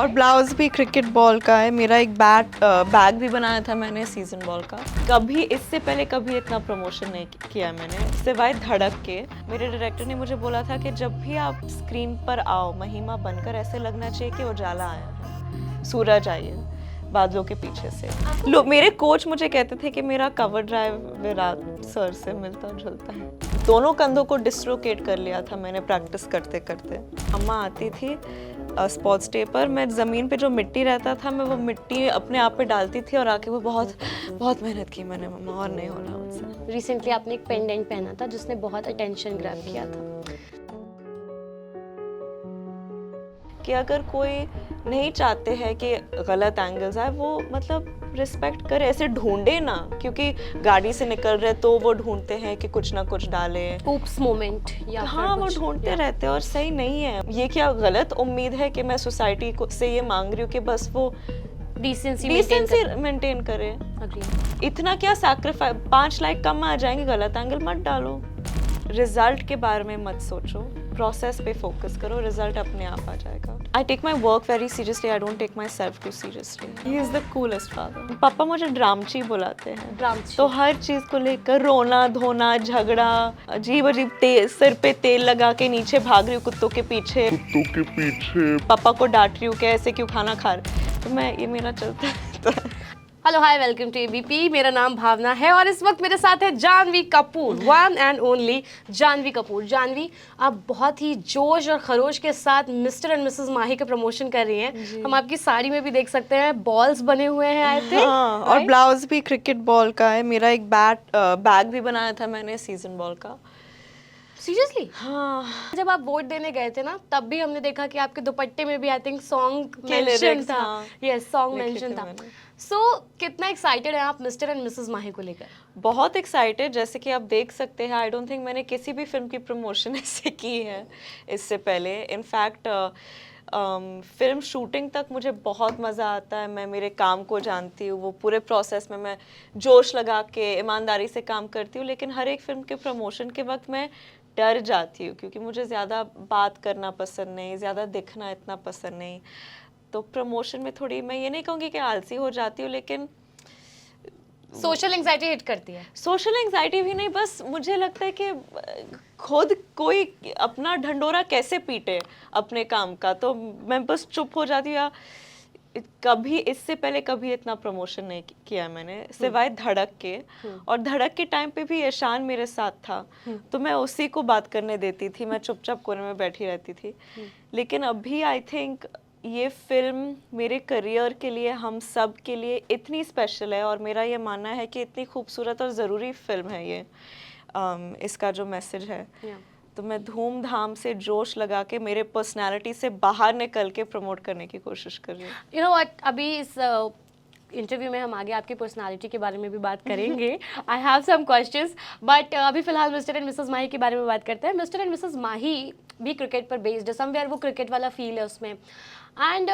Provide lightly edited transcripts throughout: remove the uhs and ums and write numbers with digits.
और ब्लाउज भी cricket ball का है। मेरा एक बैग भी बनाया था मैंने सीजन बॉल का। कभी इससे पहले कभी इतना प्रमोशन नहीं किया मैंने, सिवाय धड़क के। मेरे डायरेक्टर ने मुझे बोला था कि जब भी आप स्क्रीन पर आओ महिमा बनकर, ऐसे लगना चाहिए कि उजाला आया है, सूरज आई है बादलों के पीछे से। मेरे कोच मुझे कहते थे कि मेरा कवर ड्राइव विराट सर से मिलता जुलता है। दोनों कंधों को डिस्लोकेट कर लिया था मैंने प्रैक्टिस करते करते। अम्मा आती थी स्पोर्ट्स डे पर, मैं ज़मीन पे जो मिट्टी रहता था मैं वो मिट्टी अपने आप पे डालती थी और आके वो बहुत बहुत मेहनत की मैंने मम्मा, और नहीं होना मुझसे। रिसेंटली आपने एक पेंडेंट पहना था जिसने बहुत अटेंशन ग्रैब किया था कि अगर कोई नहीं चाहते हैं कि गलत एंगल्स आए, वो मतलब रिस्पेक्ट करे, ऐसे ढूंढे ना, क्योंकि गाड़ी से निकल रहे तो वो ढूंढते हैं कि कुछ ना कुछ डाले, ऊप्स मोमेंट या हाँ वो ढूंढते रहते हैं और सही नहीं है ये। क्या गलत उम्मीद है कि मैं सोसाइटी को से ये मांग रही हूँ कि बस वो डिसेंसी मेंटेन करे। इतना क्या सैक्रिफाइस, 5 लाइक कम आ जाएंगे, गलत एंगल मत डालो। रिजल्ट के बारे में मत सोचो, प्रोसेस पे फोकस करो, रिजल्ट अपने आप आ जाएगा। I take my work very seriously, I don't take myself too seriously. He is the coolest father. पापा मुझे ड्रामची बुलाते हैं। ड्रामची। तो हर चीज को लेकर रोना धोना झगड़ा, अजीब अजीब सिर पे तेल लगा के नीचे भाग रही हूँ कुत्तों के पीछे पापा को डांट रही हूँ कि ऐसे क्यों खाना खा रहे, तो मैं ये मेरा चलता है। Hello hi, welcome to ABP. मेरा नाम भावना है और इस वक्त मेरे साथ है Janhvi Kapoor, one and only Janhvi Kapoor. Janhvi, आप बहुत ही जोश और खरोश के साथ मिस्टर एंड मिसेस माही का प्रमोशन कर रही हैं। हम आपकी साड़ी में भी देख सकते हैं बॉल्स बने हुए हैं आई थिंक। हाँ, और ब्लाउज भी क्रिकेट बॉल का है। मेरा एक बैग भी बनाया था मैंने सीजन बॉल का। सीरियसली? हाँ। जब आप वोट देने गए थे ना, तब भी हमने देखा कि आपके दुपट्टे में भी आई थिंक सॉन्ग मेंशन था। यस, सॉन्ग मेंशन था। सो कितना एक्साइटेड है आप मिस्टर एंड मिसेस माही को लेकर? बहुत एक्साइटेड। जैसे कि आप देख सकते हैं, आई डोंट थिंक मैंने किसी भी फिल्म की प्रमोशन ऐसे की है इससे पहले। इनफैक्ट फिल्म शूटिंग तक मुझे बहुत मज़ा आता है। मैं मेरे काम को जानती हूँ, वो पूरे प्रोसेस में मैं जोश लगा के ईमानदारी से काम करती हूँ। लेकिन हर एक फिल्म के प्रमोशन के वक्त मैं डर जाती हूँ, क्योंकि मुझे ज़्यादा बात करना पसंद नहीं, ज़्यादा दिखना इतना पसंद नहीं। तो प्रमोशन में थोड़ी, मैं ये नहीं कहूँगी कि आलसी हो जाती हूँ, लेकिन सोशल एंजाइटी हिट करती है। सोशल एंजाइटी भी नहीं, बस मुझे लगता है कि खुद कोई अपना ढंडोरा कैसे पीटे अपने काम का, तो मैं बस चुप हो जाती हूँ। या कभी इससे पहले कभी इतना प्रमोशन नहीं किया मैंने, सिवाय धड़क के। और धड़क के टाइम पे भी ईशान मेरे साथ था, तो मैं उसी को बात करने देती थी, मैं चुपचाप कोने में बैठी रहती थी। लेकिन अभी आई थिंक ये फिल्म मेरे करियर के लिए, हम सब के लिए इतनी स्पेशल है, और मेरा ये मानना है कि इतनी खूबसूरत और ज़रूरी फिल्म है ये। इसका जो मैसेज है, तो मैं धूमधाम से जोश लगा के मेरे पर्सनालिटी से बाहर निकल के प्रमोट करने की कोशिश कर रही हूँ। यू नो व्हाट, अभी इस इंटरव्यू में हम आगे आपकी पर्सनालिटी के बारे में भी बात करेंगे। I have some questions, but अभी फिलहाल मिस्टर एंड मिसेस माही के बारे में बात करते हैं। मिस्टर एंड मिसेस माही भी क्रिकेट पर बेस्ड है, समवेयर वो क्रिकेट वाला फील है उसमें। एंड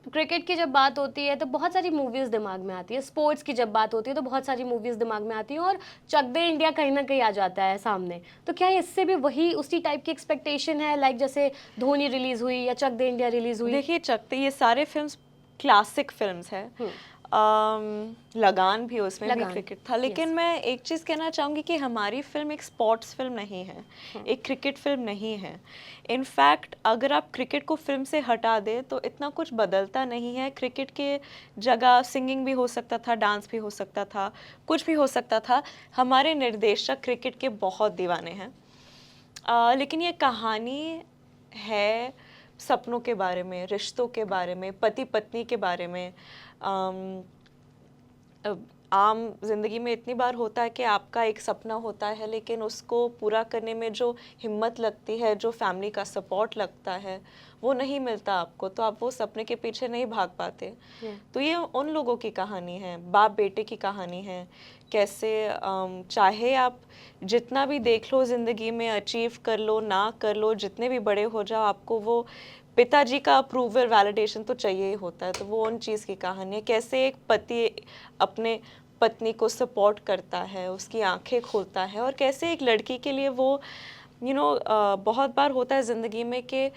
क्रिकेट की जब बात होती है तो बहुत सारी मूवीज़ दिमाग में आती है, स्पोर्ट्स की जब बात होती है तो बहुत सारी मूवीज़ दिमाग में आती हैं, और चक दे इंडिया कहीं ना कहीं आ जाता है सामने। तो क्या इससे भी वही उसी टाइप की एक्सपेक्टेशन है, लाइक जैसे धोनी रिलीज़ हुई या चक दे इंडिया रिलीज़ हुई? देखिए, चक दे, ये सारे फिल्म्स क्लासिक फिल्म्स है। लगान भी, उसमें भी क्रिकेट था। लेकिन मैं एक चीज़ कहना चाहूँगी कि हमारी फिल्म एक स्पोर्ट्स फिल्म नहीं है, एक क्रिकेट फिल्म नहीं है। इनफैक्ट अगर आप क्रिकेट को फिल्म से हटा दें तो इतना कुछ बदलता नहीं है। क्रिकेट के जगह सिंगिंग भी हो सकता था, डांस भी हो सकता था, कुछ भी हो सकता था। हमारे निर्देशक क्रिकेट के बहुत दीवाने हैं। लेकिन ये कहानी है सपनों के बारे में, रिश्तों के बारे में, पति पत्नी के बारे में। आम जिंदगी में इतनी बार होता है कि आपका एक सपना होता है, लेकिन उसको पूरा करने में जो हिम्मत लगती है, जो फैमिली का सपोर्ट लगता है, वो नहीं मिलता आपको, तो आप वो सपने के पीछे नहीं भाग पाते। तो ये उन लोगों की कहानी है, बाप बेटे की कहानी है। कैसे चाहे आप जितना भी देख लो ज़िंदगी में, अचीव कर लो ना कर लो, जितने भी बड़े हो जाओ, आपको वो पिताजी का अप्रूवल, वैलिडेशन तो चाहिए ही होता है। तो वो उन चीज़ की कहानी है, कैसे एक पति अपने पत्नी को सपोर्ट करता है, उसकी आंखें खोलता है, और कैसे एक लड़की के लिए वो बहुत बार होता है ज़िंदगी में कि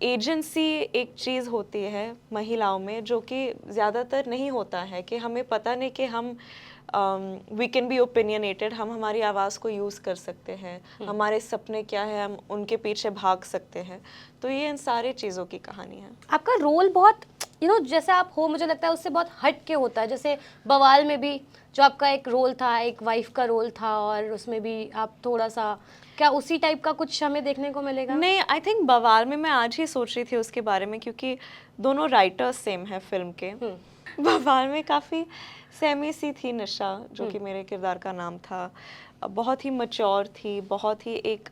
एजेंसी एक चीज़ होती है महिलाओं में जो कि ज़्यादातर नहीं होता है, कि हमें पता नहीं कि हम वी कैन बी ओपिनियनेटेड, हम हमारी आवाज़ को यूज़ कर सकते हैं, हमारे सपने क्या है, हम उनके पीछे भाग सकते हैं। तो ये इन सारी चीज़ों की कहानी है। आपका रोल बहुत जैसे आप हो, मुझे लगता है उससे बहुत हट के होता है। जैसे बवाल में भी जो आपका एक रोल था, एक वाइफ का रोल था, और उसमें भी आप थोड़ा सा, क्या उसी टाइप का कुछ हमें देखने को मिलेगा? नहीं, आई थिंक बवाल में मैं आज ही सोच रही थी उसके बारे में, क्योंकि दोनों राइटर्स सेम है फिल्म के। बवाल में काफ़ी सेमी सी थी निशा, जो कि मेरे किरदार का नाम था, बहुत ही मैच्योर थी, बहुत ही एक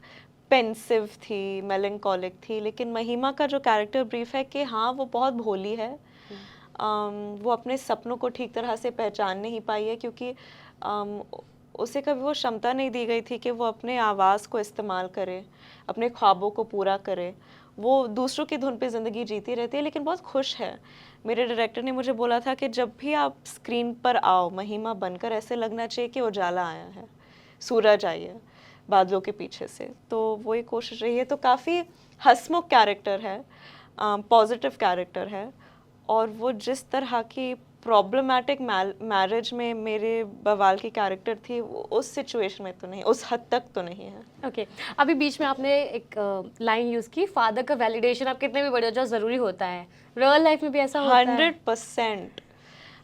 पेंसिव थी, मेलंकोलिक थी। लेकिन महिमा का जो कैरेक्टर ब्रीफ है कि हाँ वो बहुत भोली है, वो अपने सपनों को ठीक तरह से पहचान नहीं पाई है, क्योंकि उसे कभी वो क्षमता नहीं दी गई थी कि वो अपने आवाज़ को इस्तेमाल करे, अपने ख्वाबों को पूरा करे। वो दूसरों की धुन पे ज़िंदगी जीती रहती है, लेकिन बहुत खुश है। मेरे डायरेक्टर ने मुझे बोला था कि जब भी आप स्क्रीन पर आओ महिमा बनकर, ऐसे लगना चाहिए कि उजाला आया है, सूरज आई है बादलों के पीछे से। तो वही कोशिश रही है। तो काफ़ी हंसमुख कैरेक्टर है, पॉजिटिव कैरेक्टर है, और वो जिस तरह की प्रॉब्लमैटिक मैरिज में मेरे बवाल की कैरेक्टर थी, उस सिचुएशन में तो नहीं, उस हद तक तो नहीं है। ओके अभी बीच में आपने एक लाइन यूज़ की, फादर का वैलिडेशन आप कितने भी बड़े हो जाओ ज़रूरी होता है। रियल लाइफ में भी ऐसा होता है?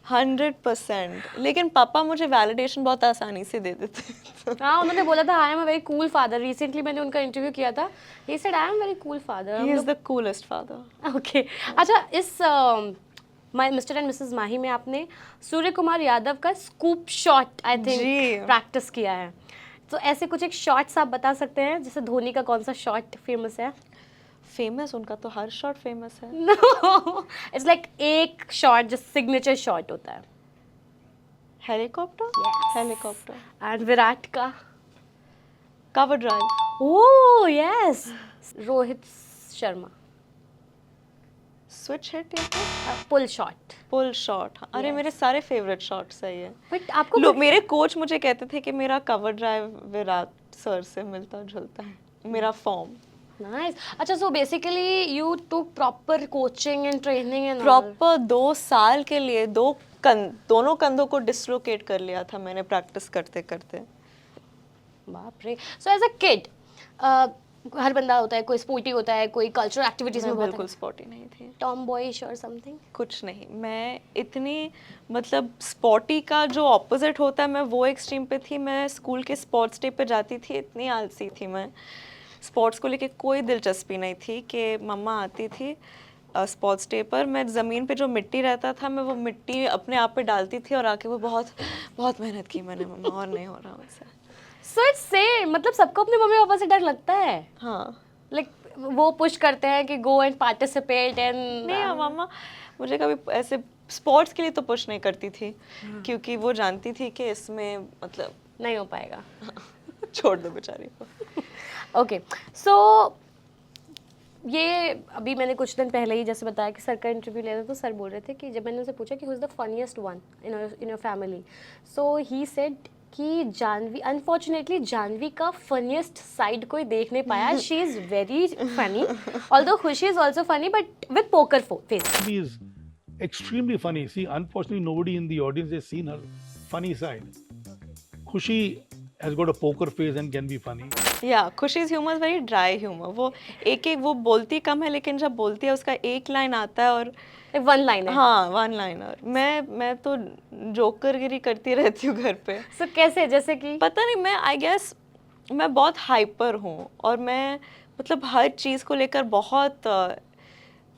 100%। लेकिन पापा मुझे वैलिडेशन बहुत आसानी से दे देते। हाँ, उन्होंने बोला था I am a very cool father. Recently मैंने उनका इंटरव्यू किया था, he said I am very cool father. He is the coolest father. Okay अच्छा, इस मिस्टर एंड मिसेस माही में आपने सूर्य कुमार यादव का स्कूप शॉट आई थिंक जी। प्रैक्टिस किया है, तो ऐसे कुछ एक शॉट्स आप बता सकते हैं? जैसे धोनी का कौन सा शॉट फेमस है? फेमस, उनका तो हर शॉट फेमस है। नो, इट्स लाइक एक शॉट जो सिग्नेचर शॉट होता है। Helicopter. Yes. Helicopter. And Virat का? Cover drive. Oh yes. Rohit Sharma? Switch hit या पुल शॉट? Pull shot. अरे Yes. मेरे सारे फेवरेट शॉट्स है ये। बट आपको लोग, मेरे कोच मुझे कहते थे कि मेरा कवर ड्राइव विराट सर से मिलता जुलता है, मेरा फॉर्म। नाइस। अच्छा, so basically you took proper coaching and training and proper 2 साल के लिए दोनों कंधों को डिसलोकेट कर लिया था मैंने प्रैक्टिस करते करते। बाप रे। सो एज अ किड हर बंदा होता है, कोई स्पोर्टी होता है, कोई कल्चरल एक्टिविटीज में मैं बहुत बिल्कुल स्पॉटी नहीं थी। टॉम बॉयिश और समथिंग? कुछ नहीं, मैं इतनी, मतलब स्पॉटी का जो ऑपोजिट होता है, मैं वो एक्सट्रीम पे थी। मैं स्कूल के स्पोर्ट्स डे पे जाती थी, इतनी आलसी थी मैं, स्पोर्ट्स को लेके कोई दिलचस्पी नहीं थी। कि मम्मा आती थी स्पोर्ट्स डे पर, मैं ज़मीन पे जो मिट्टी रहता था, मैं वो मिट्टी अपने आप पे डालती थी और आके वो बहुत बहुत मेहनत की मैंने मम्मा, और नहीं हो रहा मुझसे। सो इट्स सेम, मतलब सबको अपने मम्मी पापा से डर लगता है। हाँ। लाइक वो पुश करते हैं कि गो एंड पार्टिसिपेट एंड नहीं, मम्मा मुझे कभी ऐसे स्पोर्ट्स के लिए तो पुश नहीं करती थी, क्योंकि वो जानती थी कि इसमें मतलब नहीं हो पाएगा। छोड़ दो बेचारी को। ओके सो ये अभी मैंने कुछ दिन पहले ही जैसे बताया कि सर का इंटरव्यू लिया था, तो सर बोल रहे थे कि जब मैंने उनसे पूछा कि who is the funniest one in your family, so he said कि जानवी, अनफॉर्चुनेटली जानवी का फनीएस्ट साइड कोई देख नहीं पाया। She is very funny, although Khushi is also funny but with poker face. She is extremely funny. See, unfortunately, nobody in the audience has seen her funny side. Khushi has got a poker face and can be funny. या Khushi's humour very dry humour. वो एक वो बोलती कम है, लेकिन जब बोलती है उसका एक लाइन आता है और वन लाइन है। हाँ, 1 लाइनर। मैं तो जोकरगिरी करती रहती हूँ घर पे। सो कैसे, जैसे कि पता नहीं, मैं आई गेस मैं बहुत हाइपर हूँ, और मैं मतलब हर चीज़ को लेकर बहुत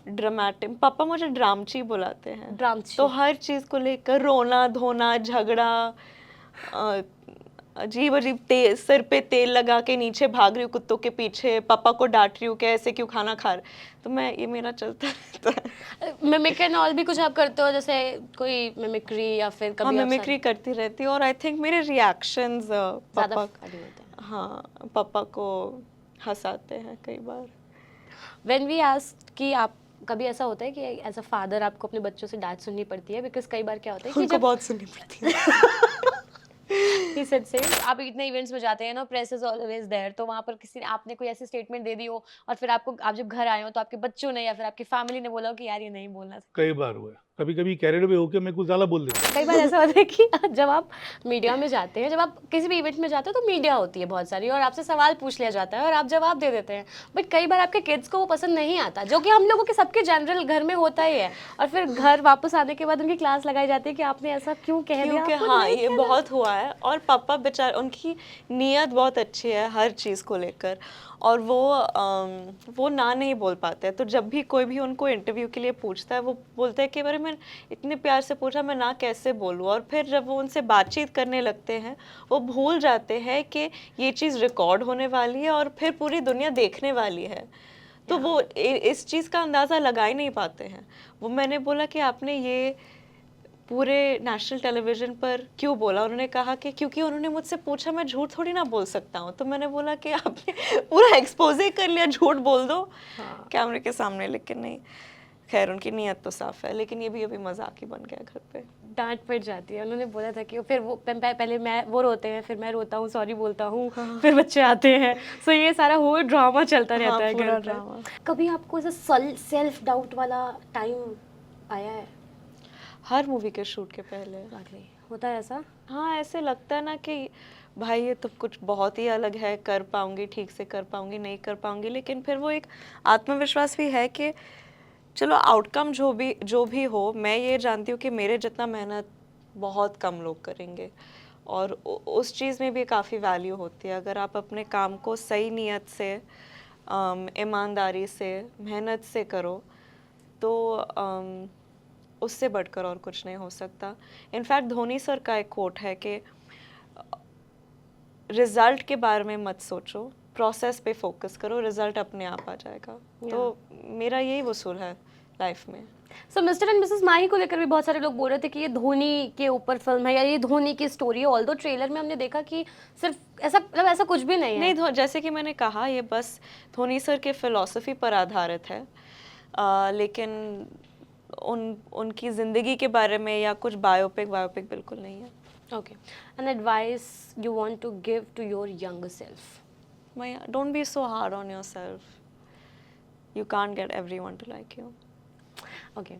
ड्रामेटिक। पापा मुझे ड्रामची बुलाते हैं। ड्रामची। तो हर चीज़ को लेकर रोना धोना झगड़ा, अजीब अजीब सिर पे तेल लगा के नीचे भाग रही हूँ कुत्तों के पीछे, पापा को डांट रही हूँ कि ऐसे क्यों खाना खा रहे। तो मैं, ये मेरा चलता रहता है। मिमिक एंड ऑल भी कुछ आप करते हो, जैसे कोई मिमिक्री या फिर हाँ, कभी आप मिमिक्री करती रहती हूँ, और आई थिंक मेरे रिएक्शंस ज़्यादा पापा, funny होते हैं। हाँ, पापा को हंसाते हैं कई बार। व्हेन वी आस्क कि आप, कभी ऐसा होता है कि एज अ फादर आपको अपने बच्चों से डांट सुननी पड़ती है? बिकॉज कई बार क्या होता है कि उनको जब बहुत सुननी पड़ती है। He said same. आप इतने इवेंट्स में जाते हैं ना, प्रेस इज ऑलवेज देयर, तो वहाँ पर किसी आपने कोई ऐसी स्टेटमेंट दे दी हो और फिर आप जब घर आए हो तो आपके बच्चों ने या फिर आपकी फैमिली ने बोला हो कि यार ये नहीं बोलना था? कई बार हुआ है, कभी कभी कैरियर में होकर मैं कुछ ज़्यादा बोल देता कई बार ऐसा होता है कि जब आप मीडिया में जाते हैं, जब आप किसी भी इवेंट में जाते हो तो मीडिया होती है बहुत सारी और आपसे सवाल पूछ लिया जाता है और आप जवाब दे देते हैं, बट कई बार आपके किड्स को वो पसंद नहीं आता, जो कि हम लोगों के सबके जनरल घर में होता ही है, और फिर घर वापस आने के बाद उनकी क्लास लगाई जाती है कि आपने ऐसा क्यों कह दिया, क्योंकि आपको हाँ नहीं ये कहना। बहुत हुआ है। और पापा बेचारे, उनकी नीयत बहुत अच्छी है हर चीज़ को लेकर, और वो ना नहीं बोल पाते हैं। तो जब भी कोई भी उनको इंटरव्यू के लिए पूछता है, वो बोलते हैं कि अरे मैं इतने प्यार से पूछा, मैं ना कैसे बोलूँ। और फिर जब वो उनसे बातचीत करने लगते हैं, वो भूल जाते हैं कि ये चीज़ रिकॉर्ड होने वाली है और फिर पूरी दुनिया देखने वाली है। तो वो इस चीज़ का अंदाज़ा लगा ही नहीं पाते हैं। वो मैंने बोला कि आपने ये पूरे नेशनल टेलीविज़न पर क्यों बोला? उन्होंने कहा कि क्योंकि उन्होंने मुझसे पूछा, मैं झूठ थोड़ी ना बोल सकता हूँ। तो मैंने बोला कि आपने पूरा एक्सपोज़े कर लिया, झूठ बोल दो कैमरे के सामने। लेकिन नहीं, खैर उनकी नीयत तो साफ़ है, लेकिन ये भी अभी मजाक ही बन गया घर पे। डांट पड़ जाती है। उन्होंने बोला था कि फिर वो पहले वो रोते हैं, फिर मैं रोता हूँ, सॉरी बोलता हूँ, फिर बच्चे आते हैं, सो ये सारा होल ड्रामा चलता रहता हाँ, है पूरा घर ड्रामा। पर। कभी आपको ऐसा सेल्फ डाउट वाला टाइम आया है? हर मूवी के शूट के पहले होता है ऐसा? हाँ, ऐसे लगता है ना कि भाई ये तो कुछ बहुत ही अलग है, कर पाऊंगी, ठीक से कर पाऊंगी, नहीं कर पाऊंगी। लेकिन फिर वो एक आत्मविश्वास भी है कि चलो आउटकम जो भी हो, मैं ये जानती हूँ कि मेरे जितना मेहनत बहुत कम लोग करेंगे। और उस चीज़ में भी काफ़ी वैल्यू होती है। अगर आप अपने काम को सही नीयत से, ईमानदारी से, मेहनत से करो, तो उससे बढ़कर और कुछ नहीं हो सकता। इनफैक्ट धोनी सर का एक कोट है कि रिजल्ट के बारे में मत सोचो, प्रोसेस पे फोकस करो, रिजल्ट अपने आप आ जाएगा। तो मेरा यही वसूल है लाइफ में। सो मिस्टर एंड मिसेस माही को लेकर भी बहुत सारे लोग बोल रहे थे कि ये धोनी के ऊपर फिल्म है या ये धोनी की स्टोरी है, ऑल्दो ट्रेलर में हमने देखा कि सिर्फ ऐसा कुछ भी नहीं है। नहीं, जैसे कि मैंने कहा, ये बस धोनी सर के फिलॉसफी पर आधारित है। लेकिन उनकी ज़िंदगी के बारे में या कुछ बायोपिक बिल्कुल नहीं है। Okay, an advice you want to give to your younger self? Don't be so hard on yourself, you can't get everyone to like you. Okay.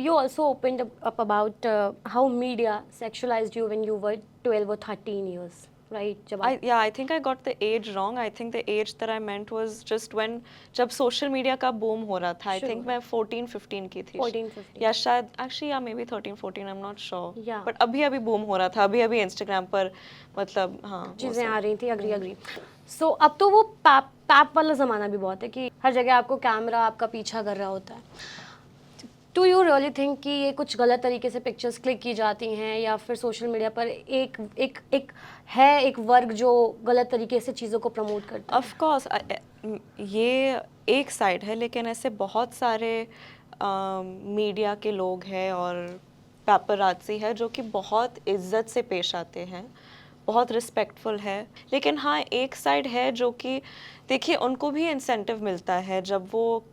You also opened up about how media sexualized you when you were 12 or 13 years, right? I think I got the age wrong. I think the age that I meant was just when जब social media का boom हो रहा था। I think मैं 14-15 की थी। 14-15 या शायद actually या maybe 13-14, I'm not sure. Yeah. But अभी boom हो रहा था, अभी Instagram पर मतलब हाँ चीज़ें आ रही थी। अग्री। सो अब तो वो पैप वाला ज़माना भी बहुत है कि हर जगह आपको कैमरा आपका पीछा कर रहा होता है। डू यू रियली थिंक कि ये कुछ गलत तरीके से पिक्चर्स क्लिक की जाती हैं, या फिर सोशल मीडिया पर एक वर्ग जो गलत तरीके से चीज़ों को प्रमोट करता है? ऑफ कोर्स ये एक साइड है, लेकिन ऐसे बहुत सारे मीडिया के लोग हैं और पेपराज़ी है जो कि बहुत इज्जत से पेश आते हैं, बहुत रिस्पेक्टफुल है। लेकिन हाँ, एक साइड है जो कि देखिए उनको भी इंसेंटिव मिलता है जब वो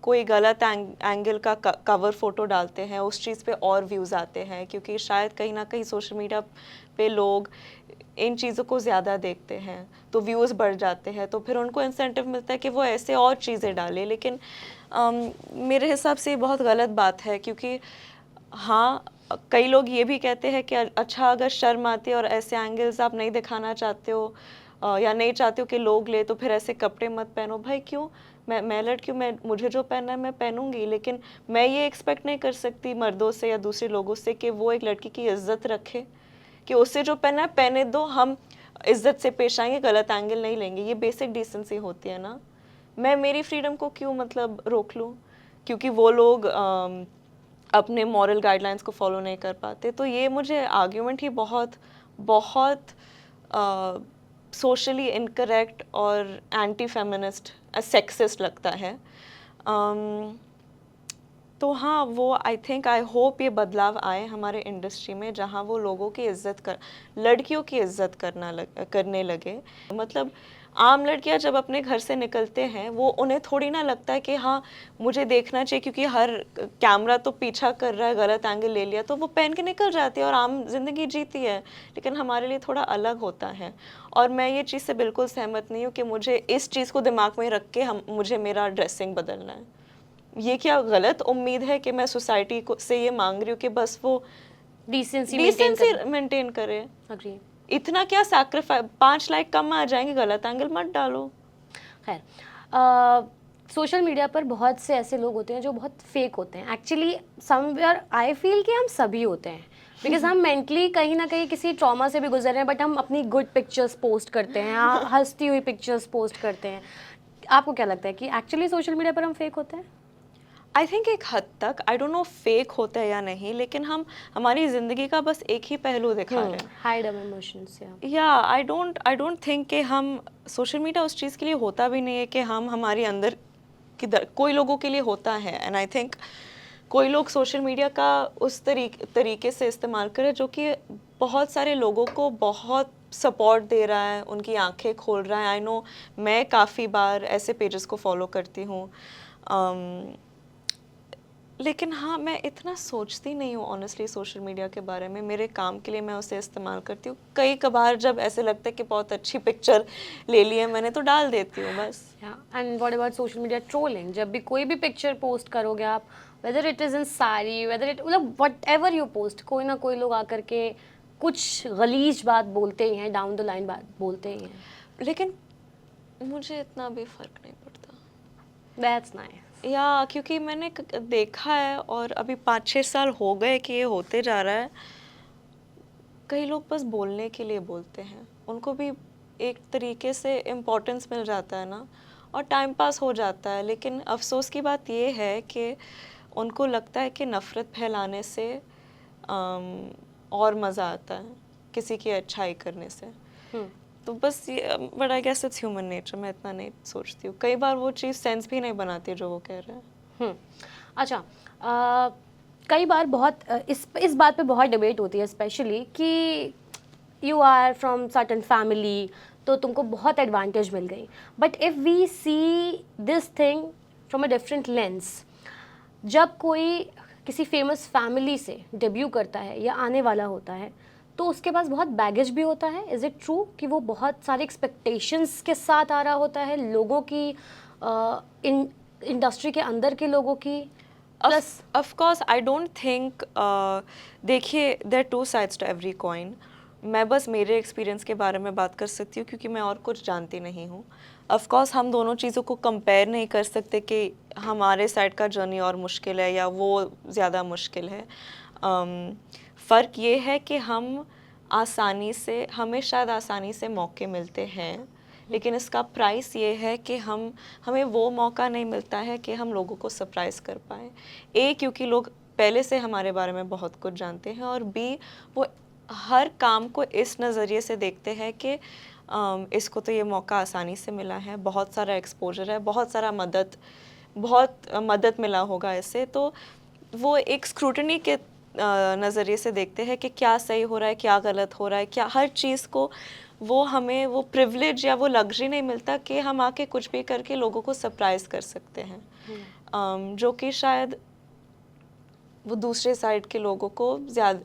कोई गलत एंगल का कवर फोटो डालते हैं, उस चीज़ पे और व्यूज़ आते हैं, क्योंकि शायद कहीं ना कहीं सोशल मीडिया पे लोग इन चीज़ों को ज़्यादा देखते हैं, तो व्यूज़ बढ़ जाते हैं, तो फिर उनको इंसेंटिव मिलता है कि वो ऐसे और चीज़ें डालें। लेकिन मेरे हिसाब से ये बहुत गलत बात है, क्योंकि हाँ, कई लोग ये भी कहते हैं कि अच्छा अगर शर्म आती है और ऐसे एंगल्स आप नहीं दिखाना चाहते हो या नहीं चाहते हो कि लोग ले, तो फिर ऐसे कपड़े मत पहनो। भाई क्यों, मैं लड़की हूँ, मुझे जो पहनना है मैं पहनूंगी, लेकिन मैं ये एक्सपेक्ट नहीं कर सकती मर्दों से या दूसरे लोगों से कि वो एक लड़की की इज्जत रखे, कि उससे जो पहनना है पहने दो, हम इज्जत से पेश आएंगे, गलत एंगल नहीं लेंगे। ये बेसिक डिसेंसी होती है ना। मैं मेरी फ्रीडम को क्यों मतलब रोक लूँ क्योंकि वो लोग अपने मॉरल गाइडलाइंस को फॉलो नहीं कर पाते। तो ये मुझे आर्ग्यूमेंट ही बहुत सोशली इनकरेक्ट और एंटी फेमिनिस्ट, सेक्सिस्ट लगता है। तो हाँ, वो आई होप ये बदलाव आए हमारे इंडस्ट्री में, जहाँ वो लोगों की इज्जत लड़कियों की इज्जत करने लगे। मतलब आम लड़कियां जब अपने घर से निकलते हैं वो उन्हें थोड़ी ना लगता है कि हाँ मुझे देखना चाहिए क्योंकि हर कैमरा तो पीछा कर रहा है, गलत एंगल ले लिया, तो वो पहन के निकल जाती है और आम जिंदगी जीती है। लेकिन हमारे लिए थोड़ा अलग होता है, और मैं ये चीज़ से बिल्कुल सहमत नहीं हूँ कि मुझे इस चीज़ को दिमाग में रख के मुझे मेरा ड्रेसिंग बदलना है। ये क्या गलत उम्मीद है कि मैं सोसाइटी को से ये मांग रही हूँ कि बस वो डिसेंसी डिसेंसी मेंटेन करे। अग्री। इतना क्या सैक्रिफाइस, 5 लाइक कम आ जाएंगे, गलत एंगल मत डालो। खैर, सोशल मीडिया पर बहुत से ऐसे लोग होते हैं जो बहुत फेक होते हैं। एक्चुअली समवेयर आई फील कि हम सभी होते हैं, बिकॉज हम मेंटली कहीं ना कहीं किसी ट्रॉमा से भी गुजर रहे हैं, बट हम अपनी गुड पिक्चर्स पोस्ट करते हैं, हंसती हुई पिक्चर्स पोस्ट करते हैं। आपको क्या लगता है कि एक्चुअली सोशल मीडिया पर हम फेक होते हैं? आई थिंक एक हद तक, आई डोंट नो फेक होता है या नहीं, लेकिन हम हमारी जिंदगी का बस एक ही पहलू दिखा रहे हैं। हाइड अवर इमोशंस। या आई डोंट थिंक कि हम, सोशल मीडिया उस चीज़ के लिए होता भी नहीं है कि हम हमारे अंदर कोई लोगों के लिए होता है। एंड आई थिंक कोई लोग सोशल मीडिया का उस तरीके से इस्तेमाल करे जो कि बहुत सारे लोगों को बहुत सपोर्ट दे रहा है, उनकी आंखें खोल रहा है। आई नो, मैं काफ़ी बार ऐसे पेजेस को फॉलो करती हूँ, लेकिन हाँ, मैं इतना सोचती नहीं हूँ ऑनेस्टली सोशल मीडिया के बारे में। मेरे काम के लिए मैं उसे इस्तेमाल करती हूँ। कई कभार जब ऐसे लगता है कि बहुत अच्छी पिक्चर ले ली है मैंने, तो डाल देती हूँ बस। And what about social media trolling? जब भी कोई भी पिक्चर पोस्ट करोगे आप, whether it is in sari, whether it, मतलब वट एवर यू पोस्ट, कोई ना कोई लोग आकर के कुछ गलीज बात बोलते ही हैं, डाउन द लाइन बात बोलते ही हैं। लेकिन मुझे इतना भी फ़र्क नहीं पड़ता। That's nice. या क्योंकि मैंने देखा है, और अभी 5-6 साल हो गए कि ये होते जा रहा है। कई लोग बस बोलने के लिए बोलते हैं, उनको भी एक तरीके से इम्पोर्टेंस मिल जाता है ना, और टाइम पास हो जाता है। लेकिन अफसोस की बात ये है कि उनको लगता है कि नफ़रत फैलाने से और मज़ा आता है किसी की अच्छाई करने से। तो बस ये, but I guess it's human nature, मैं इतना नहीं सोचती हूँ। कई बार वो चीज़ सेंस भी नहीं बनाती जो वो कह रहे हैं। अच्छा, कई बार बहुत इस बात पे बहुत डिबेट होती है, स्पेशली कि you are from certain family तो तुमको बहुत एडवांटेज मिल गई, but if we see this thing from a different lens, जब कोई किसी फेमस फैमिली से डेब्यू करता है या आने वाला होता है तो उसके पास बहुत बैगेज भी होता है। इज़ इट ट्रू कि वो बहुत सारे एक्सपेक्टेशंस के साथ आ रहा होता है, लोगों की, इंडस्ट्री के अंदर के लोगों की? Plus of course I don't think, देखिए there two sides to every coin. मैं बस मेरे एक्सपीरियंस के बारे में बात कर सकती हूँ क्योंकि मैं और कुछ जानती नहीं हूँ। ऑफ कोर्स हम दोनों चीज़ों को कंपेयर नहीं कर सकते कि हमारे साइड का जर्नी और मुश्किल है या वो ज़्यादा मुश्किल है। फ़र्क ये है कि हमें शायद आसानी से मौके मिलते हैं, लेकिन इसका प्राइस ये है कि हमें वो मौका नहीं मिलता है कि हम लोगों को सरप्राइज़ कर पाएँ। क्योंकि लोग पहले से हमारे बारे में बहुत कुछ जानते हैं, और बी, वो हर काम को इस नज़रिए से देखते हैं कि इसको तो ये मौका आसानी से मिला है, बहुत सारा एक्सपोजर है, बहुत मदद मिला होगा इससे, तो वो एक स्क्रूटनी के नज़रिए से देखते हैं कि क्या सही हो रहा है, क्या गलत हो रहा है, क्या हर चीज़ को हमें वो प्रिविलेज या वो लग्जरी नहीं मिलता कि हम आके कुछ भी करके लोगों को सरप्राइज़ कर सकते हैं। जो कि शायद वो दूसरे साइड के लोगों को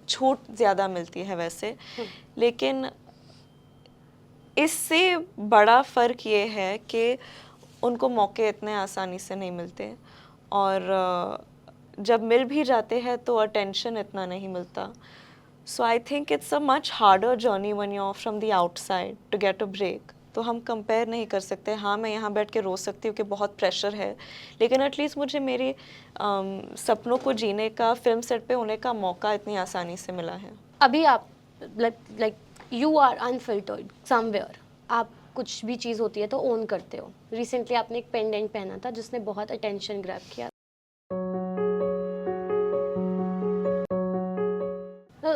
छूट ज़्यादा मिलती है वैसे। लेकिन इससे बड़ा फ़र्क ये है कि उनको मौके इतने आसानी से नहीं मिलते, और जब मिल भी जाते हैं तो अटेंशन इतना नहीं मिलता। So I think it's a much harder journey when you are from the outside to get a break. तो हम कंपेयर नहीं कर सकते। हाँ, मैं यहाँ बैठ के रो सकती हूँ कि बहुत प्रेशर है, लेकिन एटलीस्ट मुझे मेरे सपनों को जीने का, फिल्म सेट पे होने का मौका इतनी आसानी से मिला है। अभी आप like you are unfiltered somewhere, आप कुछ भी चीज़ होती है तो ओन करते हो। रिसेंटली आपने एक पेंडेंट पहना था जिसने बहुत अटेंशन ग्रैब किया।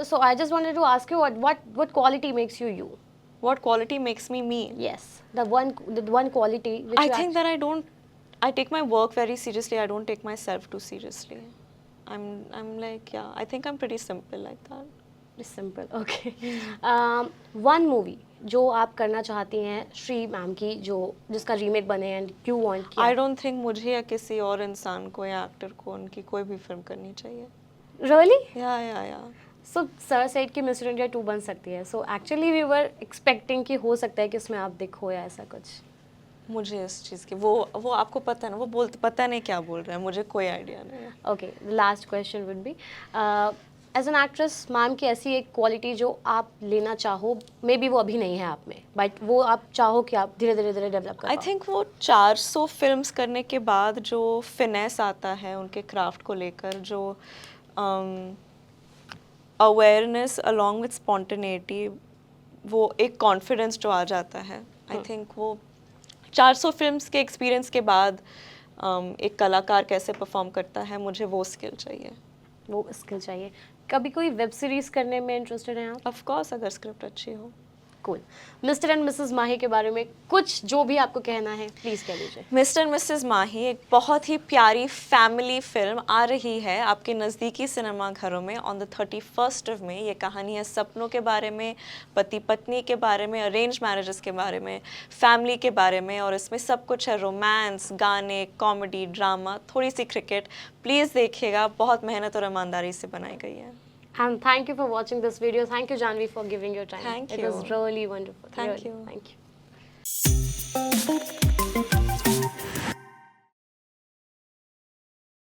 So I just wanted to ask you what quality makes you you? What quality makes me me? Yes, the one quality which I think that I take my work very seriously. I don't take myself too seriously. I'm like, yeah, I think I'm pretty simple like that. Simple, okay. One movie जो आप करना चाहती हैं Shri ma'am की, जो जिसका remake बने and क्यों वांट किया? आई डोंट थिंक मुझे या किसी और इंसान को या एक्टर को उनकी कोई भी फिल्म करनी चाहिए। रियली? या सो सर सेड कि मिस्टर इंडिया 2 बन सकती है, so actually we were expecting कि हो सकता है कि उसमें आप दिखो या ऐसा कुछ। मुझे इस चीज़ की वो आपको पता है ना, वो बोलते पता नहीं क्या बोल रहे हैं, मुझे कोई आइडिया नहीं है। Okay, the last question would be, as an actress ma'am की ऐसी एक क्वालिटी जो आप लेना चाहो, मे बी वो अभी नहीं है आप में, बट वो आप चाहो कि आप धीरे धीरे धीरे डेवलप कर आई पाओ। थिंक वो 400 फिल्म्स करने के बाद जो फिनेस आता है उनके क्राफ्ट को लेकर, जो अवेयरनेस अलॉन्ग विथ स्पॉन्टेनिटी, वो एक कॉन्फिडेंस जो आ जाता है, आई थिंक वो 400 फिल्म्स के एक्सपीरियंस के बाद एक कलाकार कैसे परफॉर्म करता है, मुझे वो स्किल चाहिए। वो स्किल चाहिए। कभी कोई वेब सीरीज करने में इंटरेस्टेड हैं आप? ऑफ कोर्स, अगर स्क्रिप्ट अच्छी हो। कूल। मिस्टर एंड मिसेस माही के बारे में कुछ जो भी आपको कहना है प्लीज कह लीजिए। मिस्टर एंड मिसेस माही एक बहुत ही प्यारी फैमिली फिल्म आ रही है आपके नज़दीकी सिनेमा घरों में on the 31st of May। ये कहानी है सपनों के बारे में, पति पत्नी के बारे में, अरेंज मैरिजेस के बारे में, फैमिली के बारे में, और इसमें सब कुछ है, रोमांस, गाने, कॉमेडी, ड्रामा, थोड़ी सी क्रिकेट। प्लीज़ देखिएगा, बहुत मेहनत और ईमानदारी से बनाई गई है। And thank you for watching this video. Thank you, Janvi, for giving your time. Thank It you. was really wonderful. Thank Really. you. Thank you.